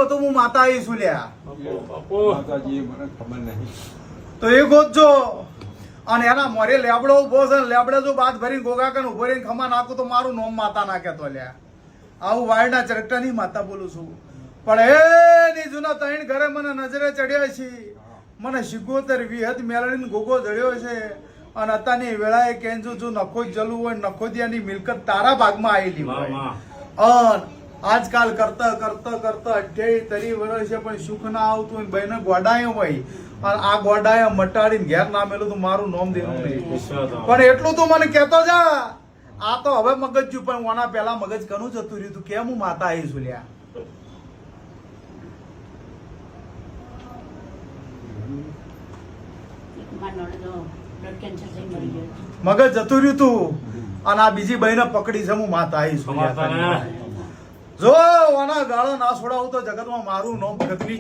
તો હું માતા આવીશું લ્યા માતાજી મને ખબર નહીં. તો એ ગોતજો અને એના મોરે લેબડો ઉભો છે ને લેબડે જો બાદ ભરીને ગોગા કને ઉભો રહીને ખમા નાખું તો મારું નોમ માતા નાખે તો લ્યા આવું વાયડા ચરકટા ની માતા બોલું છું પણ એની જૂના તૈણ ઘરે મને નજરે ચડ્યા છે મને 76 વિહત મેળવીને ગોગો જડ્યો છે અને અત્યારની વેળાએ કેંજુ જો નખો જલું હોય નખોદિયાની મિલકત તારા ભાગમાં આવેલી હોય અને આજકાલ કરતા 28 વર્ષ છે પણ સુખ ના આવતું હોય બહેને ગોડાયો હોય અને આ ગોડાયા મટાડીને ઘેર નામેલું તો મારું નામ દેવું નહીં પણ એટલું તું મને કહેતો જા આ તો હવે મગજ જ્યું પણ ઓના પહેલા મગજ કનું જતું રહ્યું તું કેમ હું માતા આવીશું લ્યા મગજ જતું રહ્યું તું અને આ બીજી બહેને પકડી છે હું માતા આવીશું જો ઓના ગાળો ના છોડાવું તો જગતમાં મારું નામ ગગની